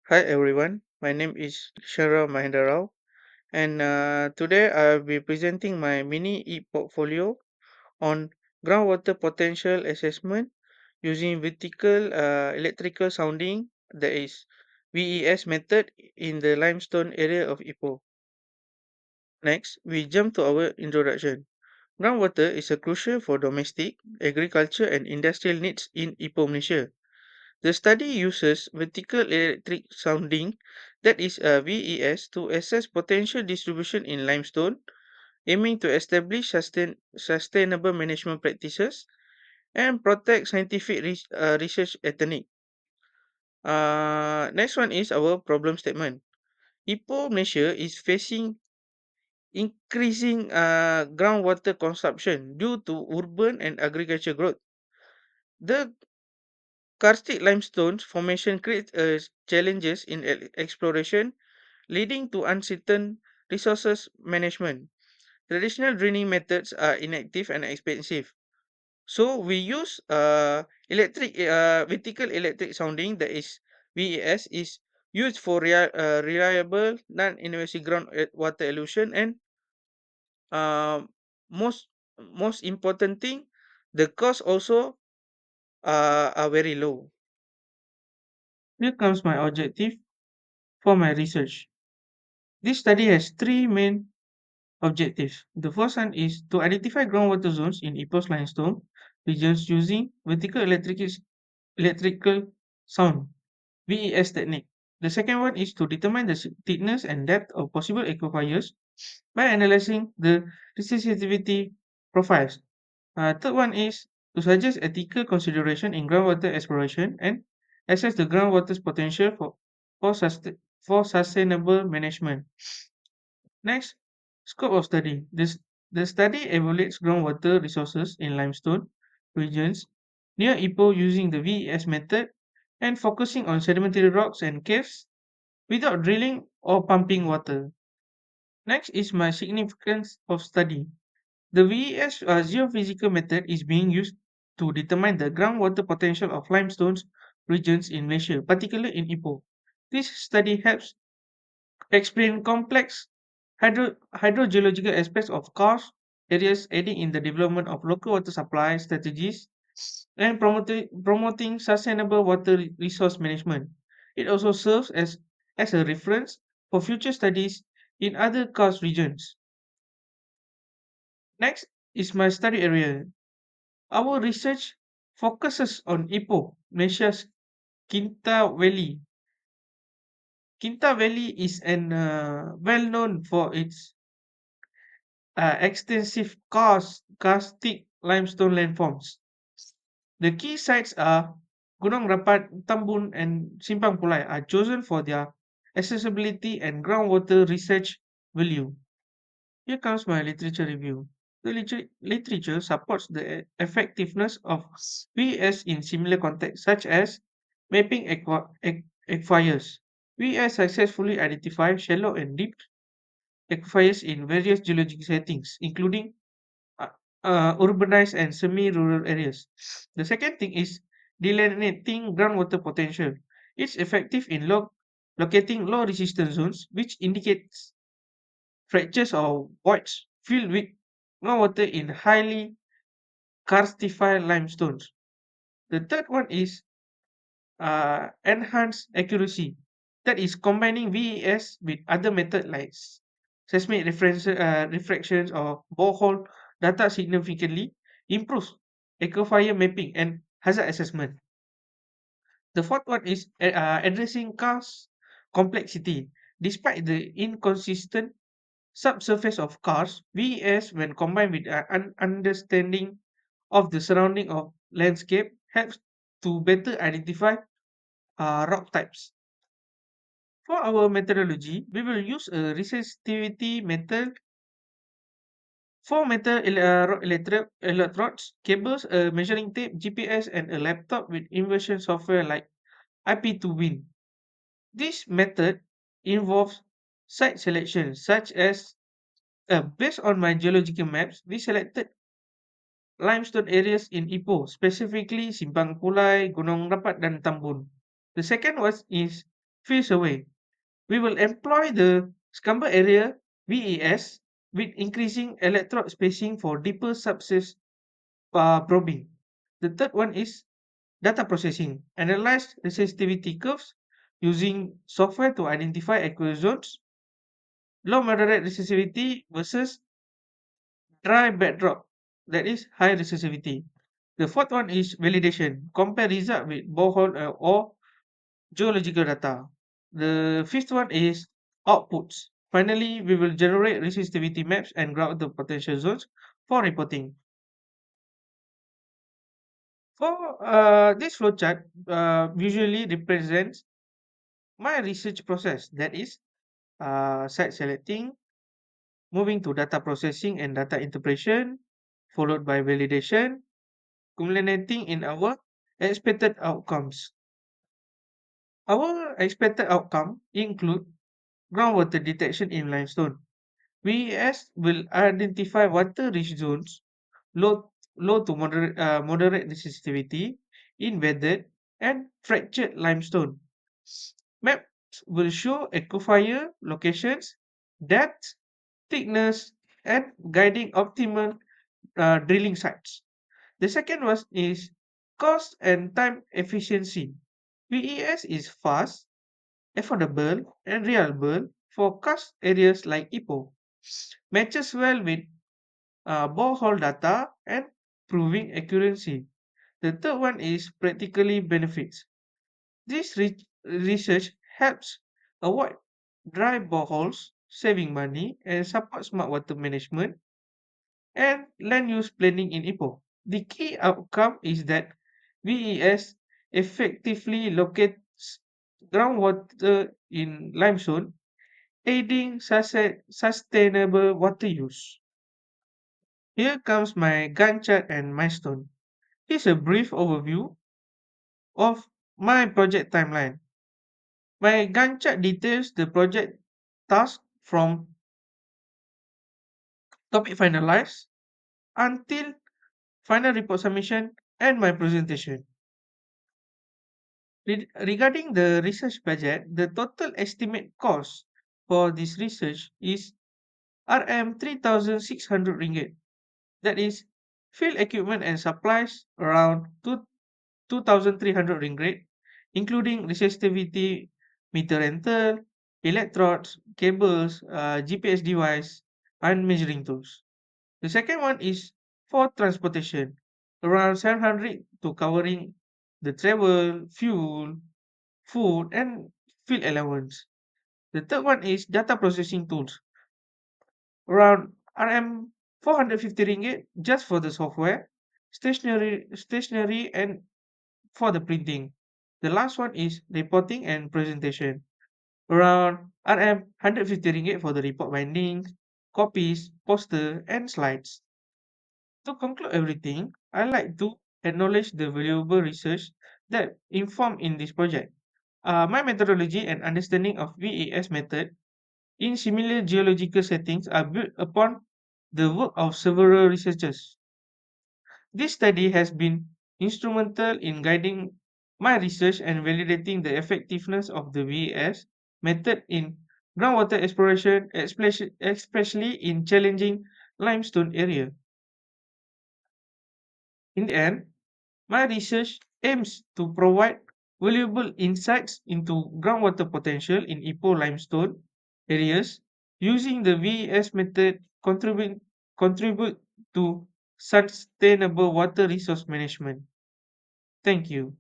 Hi everyone, my name is Shara Mahendarao, and today I'll be presenting my mini e-portfolio on groundwater potential assessment using vertical electrical sounding, that is VES method in the limestone area of Ipoh. Next, we jump to our introduction. Groundwater is a crucial for domestic, agriculture, and industrial needs in Ipoh, Malaysia. The study uses vertical electric sounding, that is VES, to assess potential distribution in limestone, aiming to establish sustainable management practices and protect scientific research ethnic. Next one is our problem statement. Ipoh, Malaysia is facing increasing groundwater consumption due to urban and agriculture growth. The karstic limestone formation creates challenges in exploration, leading to uncertain resources management. Traditional drilling methods are inactive and expensive. So we use vertical electric sounding, that is VES, is used for reliable non-invasive groundwater elution, and uh, most most important thing, the cost also are very low. Here comes my objective for my research. This study has three main objectives. The first one is to identify groundwater zones in Ipoh's limestone regions using electrical sound (VES) technique. The second one is to determine the thickness and depth of possible aquifers by analyzing the resistivity profiles. Third one is to suggest ethical consideration in groundwater exploration and assess the groundwater's potential for sustainable management. Next, scope of study. The study evaluates groundwater resources in limestone regions near Ipoh using the VES method and focusing on sedimentary rocks and caves without drilling or pumping water. Next is my significance of study. The VES geophysical method is being used to determine the groundwater potential of limestones regions in Malaysia, particularly in Ipoh. This study helps explain complex hydrogeological aspects of karst areas, aiding in the development of local water supply strategies and promoting sustainable water resource management. It also serves as a reference for future studies in other karst regions. Next is my study area. Our research focuses on Ipoh, Malaysia's Kinta Valley. Kinta Valley is well known for its extensive karstic limestone landforms. The key sites are Gunung Rapat, Tambun, and Simpang Pulai are chosen for their accessibility and groundwater research value. Here comes my literature review. The literature supports the effectiveness of VS in similar contexts, such as mapping aquifers. VS successfully identify shallow and deep aquifers in various geological settings, including uh, urbanized and semi-rural areas. The second thing is delineating groundwater potential. It's effective in locating low resistance zones, which indicates fractures or voids filled with groundwater in highly karstified limestones. The third one is enhanced accuracy. That is combining VES with other methods like seismic refractions or borehole data significantly improves aquifer mapping and hazard assessment. The fourth one is addressing cars complexity. Despite the inconsistent subsurface of cars, VES, when combined with an understanding of the surrounding of landscape, helps to better identify rock types. For our methodology, we will use a resistivity method, four metal electrodes, cables, a measuring tape, GPS, and a laptop with inversion software like IP2Win. This method involves site selection, such as based on my geological maps, we selected limestone areas in Ipoh, specifically Simpang Pulai, Gunung Rapat, dan Tambun. The second was is fields away. We will employ the scumber area VES with increasing electrode spacing for deeper subsurface probing. The third one is data processing. Analyze resistivity curves using software to identify aqueous zones, low moderate resistivity versus dry bedrock, that is high resistivity. The fourth one is validation. Compare result with borehole or geological data. The fifth one is outputs. Finally, we will generate resistivity maps and graph the potential zones for reporting. For this flowchart, visually represents my research process. That is, site selecting, moving to data processing and data interpretation, followed by validation, culminating in our expected outcomes. Our expected outcome include groundwater detection in limestone. VES will identify water-rich zones, low to moderate resistivity in weathered and fractured limestone. Maps will show aquifer locations, depth, thickness, and guiding optimal drilling sites. The second one is cost and time efficiency. VES is fast, affordable, and reliable for cost areas like Ipoh. Matches well with borehole data and proving accuracy. The third one is practically benefits. This research helps avoid dry boreholes, saving money, and support smart water management and land use planning in Ipoh. The key outcome is that VES effectively locates groundwater in limestone, aiding sustainable water use. Here comes my Gantt chart and milestone. Here's a brief overview of my project timeline. My Gantt chart details the project task from topic finalized until final report submission and my presentation. Regarding the research budget, the total estimate cost for this research is RM 3,600 ringgit. That is field equipment and supplies around 2,300 ringgit, including resistivity meter rental, electrodes, cables, GPS device, and measuring tools. The second one is for transportation, around 700 to covering the travel, fuel, food, and field allowance. The third one is data processing tools, around RM 450 ringgit just for the software, stationery, and for the printing. The last one is reporting and presentation, around RM 150 ringgit for the report bindings, copies, poster, and slides. To conclude everything, I like to acknowledge the valuable research that informed in this project. My methodology and understanding of VAS method in similar geological settings are built upon the work of several researchers. This study has been instrumental in guiding my research and validating the effectiveness of the VAS method in groundwater exploration, especially in challenging limestone area. In the end, my research aims to provide valuable insights into groundwater potential in Ipoh limestone areas using the VES method contribute to sustainable water resource management. Thank you.